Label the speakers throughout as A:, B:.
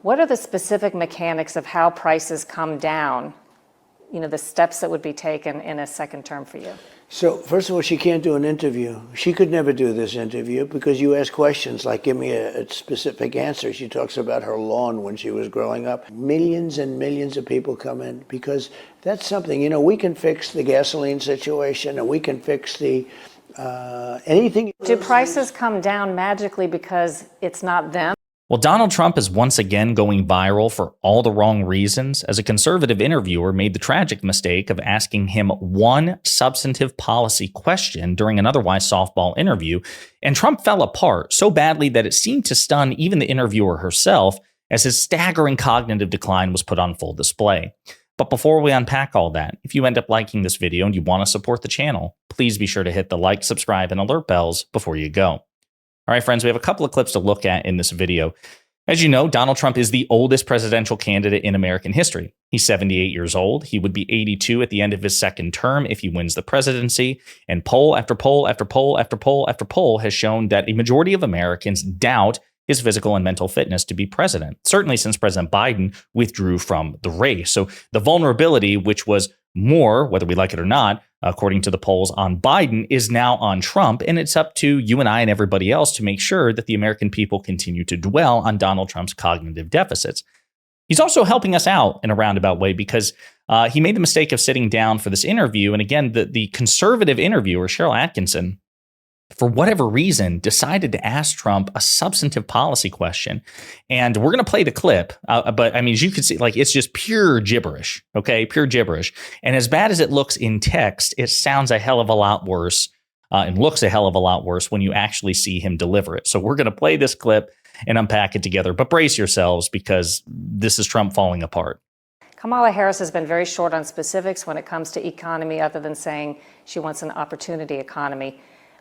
A: What are the specific mechanics of how prices come down? You know, the steps that would be taken in a second term for you?
B: So, first of all, she can't do an interview. She could never do this interview because you ask questions like, give me a specific answer. She talks about her lawn when she was growing up. Millions and millions of people come in because that's something, you know, we can fix the gasoline situation and we can fix the anything.
A: Do prices come down magically because it's not them?
C: Well, Donald Trump is once again going viral for all the wrong reasons, as a conservative interviewer made the tragic mistake of asking him one substantive policy question during an otherwise softball interview, and Trump fell apart so badly that it seemed to stun even the interviewer herself, as his staggering cognitive decline was put on full display. But before we unpack all that, if you end up liking this video and you want to support the channel, please be sure to hit the like, subscribe, and alert bells before you go. All right, friends, we have a couple of clips to look at in this video. As you know, Donald Trump is the oldest presidential candidate in American history. He's 78 years old. He would be 82 at the end of his second term if he wins the presidency. And poll after poll after poll after poll after poll has shown that a majority of Americans doubt his physical and mental fitness to be president, certainly since President Biden withdrew from the race. So the vulnerability, which was more, whether we like it or not, according to the polls, on Biden, is now on Trump. And it's up to you and I and everybody else to make sure that the American people continue to dwell on Donald Trump's cognitive deficits. He's also helping us out in a roundabout way because he made the mistake of sitting down for this interview. And again, the conservative interviewer, Cheryl Atkinson, for whatever reason, decided to ask Trump a substantive policy question. And we're going to play the clip. But I mean, as you can see, like, it's just pure gibberish. OK, pure gibberish. And as bad as it looks in text, it sounds a hell of a lot worse and looks a hell of a lot worse when you actually see him deliver it. So we're going to play this clip and unpack it together. But brace yourselves, because this is Trump falling apart.
A: Kamala Harris has been very short on specifics when it comes to economy, other than saying she wants an opportunity economy.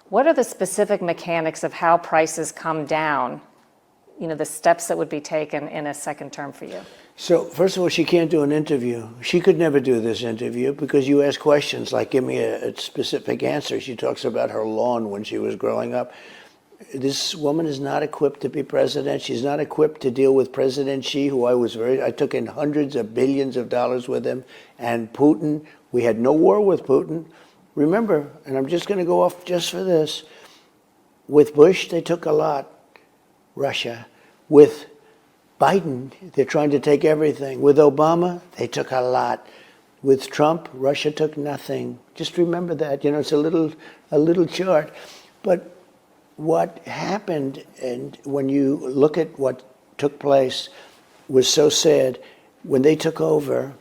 A: What are the specific mechanics of how prices come down? You know, the steps that would be taken in a second term for you?
B: So, first of all, she can't do an interview. She could never do this interview because you ask questions like, give me a specific answer. She talks about her lawn when she was growing up. This woman is not equipped to be president. She's not equipped to deal with President Xi, who I took in hundreds of billions of dollars with him, and Putin. We had no war with Putin. Remember, and I'm just going to go off just for this, with Bush, they took a lot, Russia. With Biden, they're trying to take everything. With Obama, they took a lot. With Trump, Russia took nothing. Just remember that. You know, it's a little chart. But what happened, and when you look at what took place, was so sad. When they took over,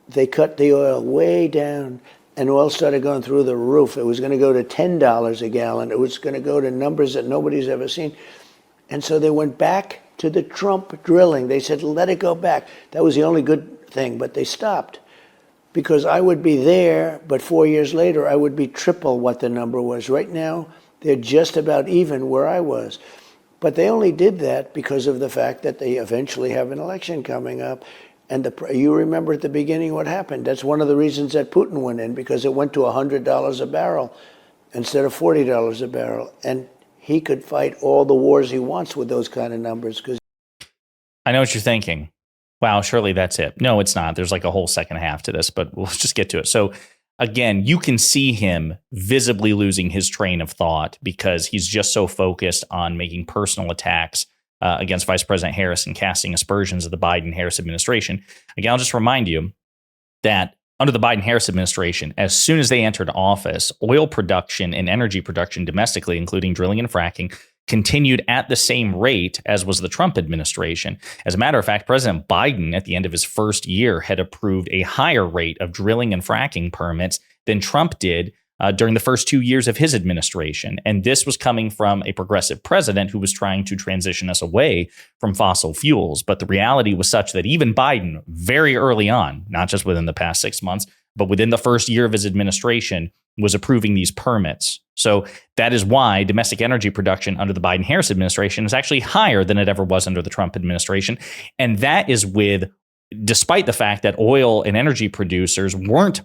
B: they cut the oil way down. And oil started going through the roof. It was going to go to $10 a gallon. It was going to go to numbers that nobody's ever seen. And so they went back to the Trump drilling. They said, let it go back. That was the only good thing, but they stopped. Because I would be there, but 4 years later, I would be triple what the number was. Right now, they're just about even where I was. But they only did that because of the fact that they eventually have an election coming up. And you remember at the beginning what happened. That's one of the reasons that Putin went in, because it went to $100 a barrel instead of $40 a barrel. And he could fight all the wars he wants with those kind of numbers.
C: I know what you're thinking. Wow, surely that's it. No, it's not. There's like a whole second half to this, but we'll just get to it. So again, you can see him visibly losing his train of thought because he's just so focused on making personal attacks against Vice President Harris and casting aspersions of the Biden-Harris administration. Again, I'll just remind you that under the Biden-Harris administration, as soon as they entered office, oil production and energy production domestically, including drilling and fracking, continued at the same rate as was the Trump administration. As a matter of fact, President Biden, at the end of his first year, had approved a higher rate of drilling and fracking permits than Trump did during the first 2 years of his administration. And this was coming from a progressive president who was trying to transition us away from fossil fuels. But the reality was such that even Biden, very early on, not just within the past 6 months, but within the first year of his administration, was approving these permits. So that is why domestic energy production under the Biden-Harris administration is actually higher than it ever was under the Trump administration. And that is despite the fact that oil and energy producers weren't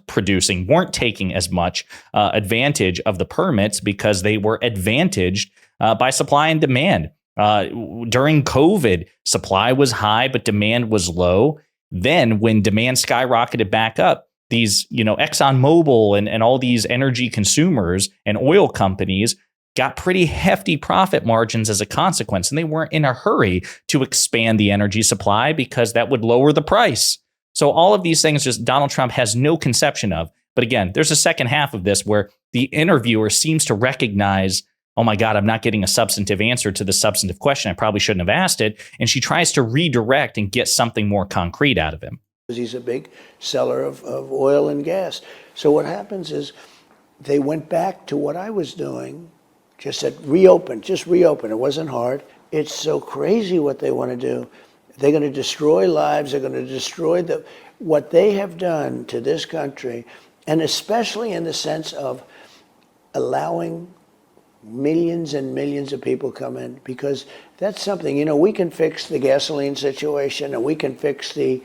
C: taking as much advantage of the permits because they were advantaged by supply and demand. During COVID, supply was high, but demand was low. Then when demand skyrocketed back up, these, ExxonMobil and all these energy consumers and oil companies got pretty hefty profit margins as a consequence. And they weren't in a hurry to expand the energy supply because that would lower the price. So all of these things just Donald Trump has no conception of. But again, there's a second half of this where the interviewer seems to recognize, oh my God, I'm not getting a substantive answer to the substantive question. I probably shouldn't have asked it. And she tries to redirect and get something more concrete out of him.
B: He's a big seller of oil and gas. So what happens is they went back to what I was doing, just said, reopen. It wasn't hard. It's so crazy what they want to do. They're going to destroy lives. They're going to destroy what they have done to this country, and especially in the sense of allowing millions and millions of people come in, because that's something, we can fix the gasoline situation and we can fix the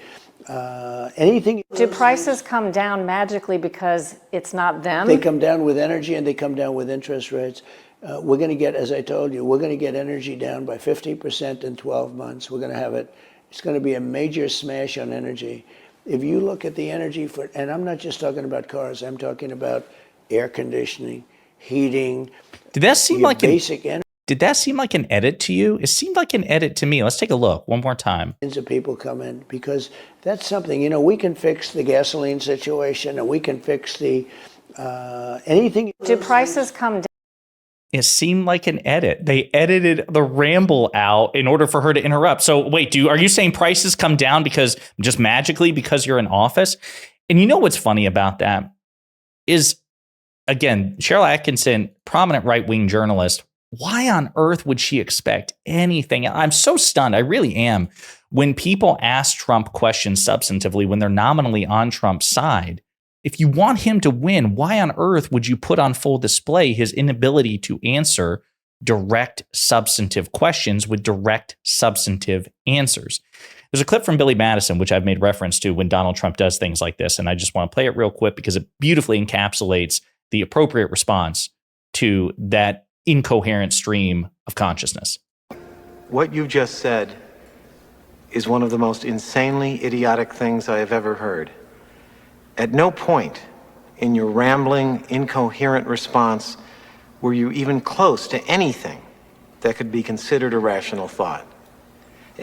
B: anything.
A: Do prices come down magically because it's not them?
B: They come down with energy and they come down with interest rates. We're going to get, as I told you, we're going to get energy down by 50% in 12 months. We're going to have it's going to be a major smash on energy. If you look at the energy and I'm not just talking about cars, I'm talking about air conditioning, heating.
C: Did that seem like
B: basic energy?
C: Did that seem like an edit to you? It seemed like an edit to me. Let's take a look one more time.
B: Millions of people come in because that's something, we can fix the gasoline situation and we can fix the anything.
A: Do prices come down?
C: It seemed like an edit. They edited the ramble out in order for her to interrupt. So wait, are you saying prices come down because just magically because you're in office? And you know what's funny about that is, again, Cheryl Atkinson, prominent right-wing journalist, why on earth would she expect anything? I'm so stunned. I really am. When people ask Trump questions substantively, when they're nominally on Trump's side, if you want him to win, why on earth would you put on full display his inability to answer direct substantive questions with direct substantive answers? There's a clip from Billy Madison, which I've made reference to when Donald Trump does things like this. And I just want to play it real quick because it beautifully encapsulates the appropriate response to that incoherent stream of consciousness.
D: What you just said is one of the most insanely idiotic things I have ever heard. At no point in your rambling, incoherent response were you even close to anything that could be considered a rational thought.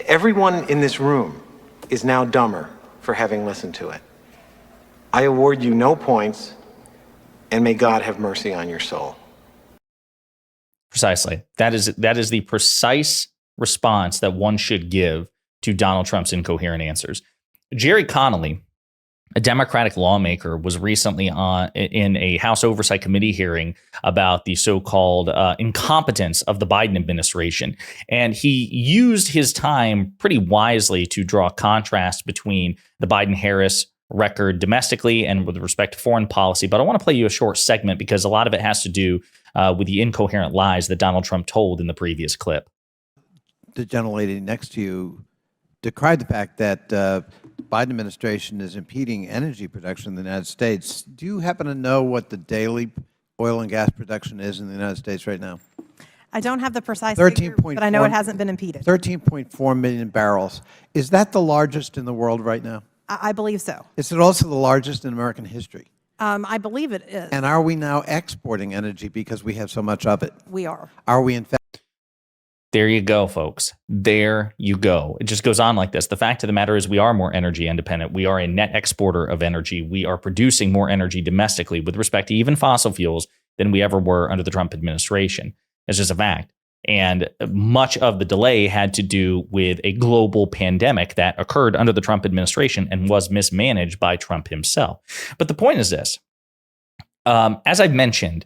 D: Everyone in this room is now dumber for having listened to it. I award you no points, and may God have mercy on your soul.
C: Precisely. That is the precise response that one should give to Donald Trump's incoherent answers. Jerry Connolly, a Democratic lawmaker, was recently in a House Oversight Committee hearing about the so-called incompetence of the Biden administration. And he used his time pretty wisely to draw contrast between the Biden-Harris record domestically and with respect to foreign policy. But I want to play you a short segment because a lot of it has to do with the incoherent lies that Donald Trump told in the previous clip.
E: The gentlelady next to you decried the fact that Biden administration is impeding energy production in the United States. Do you happen to know what the daily oil and gas production is in the United States right now?
F: I don't have the precise figure, but I know it hasn't been impeded.
E: 13.4 million barrels. Is that the largest in the world right now?
F: I believe so.
E: Is it also the largest in American history?
F: I believe it is.
E: And are we now exporting energy because we have so much of it?
F: We are.
E: Are we in fact?
C: There you go, folks. There you go. It just goes on like this. The fact of the matter is we are more energy independent. We are a net exporter of energy. We are producing more energy domestically with respect to even fossil fuels than we ever were under the Trump administration. It's just a fact. And much of the delay had to do with a global pandemic that occurred under the Trump administration and was mismanaged by Trump himself. But the point is this. As I've mentioned,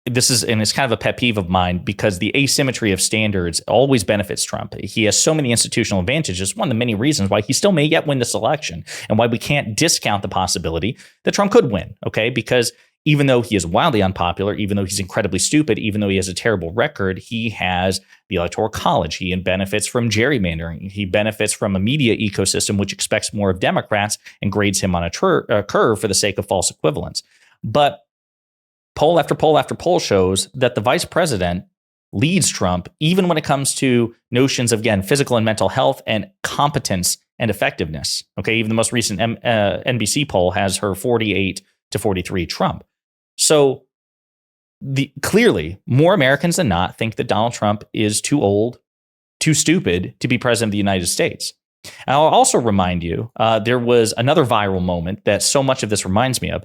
C: it's kind of a pet peeve of mine because the asymmetry of standards always benefits Trump. He has so many institutional advantages. One of the many reasons why he still may yet win this election and why we can't discount the possibility that Trump could win. Okay, because even though he is wildly unpopular, even though he's incredibly stupid, even though he has a terrible record, he has the Electoral College. He benefits from gerrymandering. He benefits from a media ecosystem which expects more of Democrats and grades him on a curve for the sake of false equivalence. But poll after poll after poll shows that the vice president leads Trump, even when it comes to notions of, again, physical and mental health and competence and effectiveness. Okay, even the most recent NBC poll has her 48 to 43 Trump. So clearly, more Americans than not think that Donald Trump is too old, too stupid to be president of the United States. And I'll also remind you, there was another viral moment that so much of this reminds me of,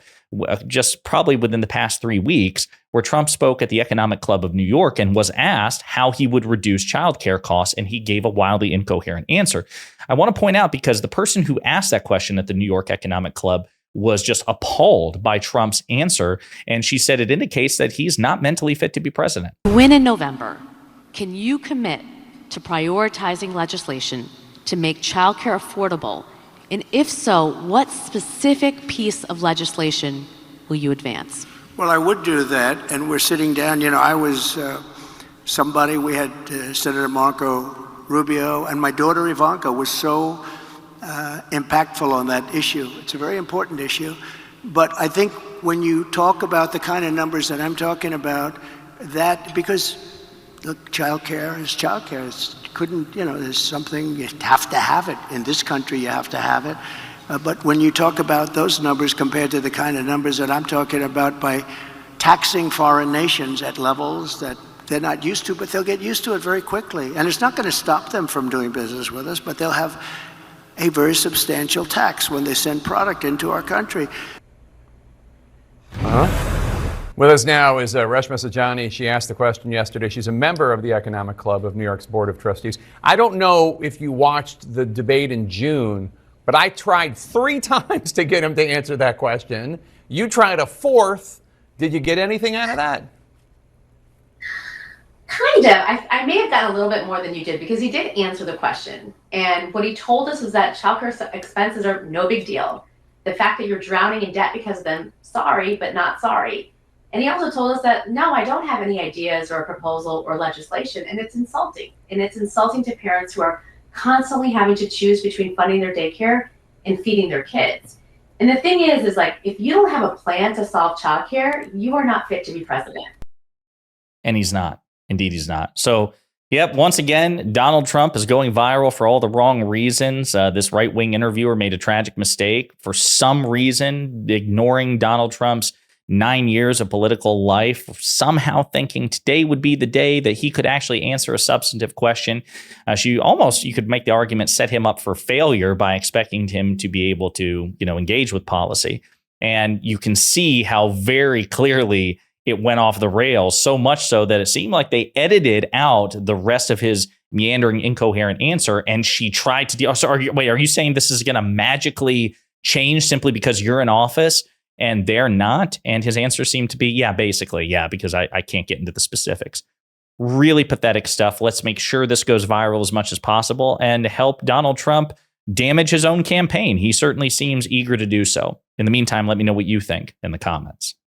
C: just probably within the past 3 weeks, where Trump spoke at the Economic Club of New York and was asked how he would reduce childcare costs, and he gave a wildly incoherent answer. I want to point out, because the person who asked that question at the New York Economic Club was just appalled by Trump's answer, and she said it indicates that he's not mentally fit to be president.
G: When in November, can you commit to prioritizing legislation to make childcare affordable? And if so, what specific piece of legislation will you advance?
B: Well, I would do that, and we're sitting down. You know, I was somebody, we had Senator Marco Rubio, and my daughter Ivanka was so impactful on that issue. It's a very important issue. But I think when you talk about the kind of numbers that I'm talking about, that, because look, childcare is childcare. There's something, you have to have it. In this country, you have to have it. But when you talk about those numbers compared to the kind of numbers that I'm talking about, by taxing foreign nations at levels that they're not used to, but they'll get used to it very quickly. And it's not going to stop them from doing business with us, but they'll have a very substantial tax when they send product into our country.
H: With us now is Reshma Saujani. She asked the question yesterday. She's a member of the Economic Club of New York's Board of Trustees. I don't know if you watched the debate in June, but I tried 3 times to get him to answer that question. You tried a 4th. Did you get anything out of that?
I: Kind of. I may have gotten a little bit more than you did, because he did answer the question. And what he told us was that childcare expenses are no big deal. The fact that you're drowning in debt because of them, sorry, but not sorry. And he also told us that, no, I don't have any ideas or a proposal or legislation, and it's insulting. And it's insulting to parents who are constantly having to choose between funding their daycare and feeding their kids. And the thing is like, if you don't have a plan to solve childcare, you are not fit to be president.
C: And he's not. Indeed, he's not. So, yep, once again, Donald Trump is going viral for all the wrong reasons. This right-wing interviewer made a tragic mistake. For some reason, ignoring Donald Trump's 9 years of political life, somehow thinking today would be the day that he could actually answer a substantive question. You could make the argument, set him up for failure by expecting him to be able to, engage with policy. And you can see how very clearly it went off the rails, so much so that it seemed like they edited out the rest of his meandering, incoherent answer. And she tried to are you saying this is going to magically change simply because you're in office and they're not? And his answer seemed to be, yeah, basically, yeah, because I can't get into the specifics. Really pathetic stuff. Let's make sure this goes viral as much as possible and help Donald Trump damage his own campaign. He certainly seems eager to do so. In the meantime, let me know what you think in the comments.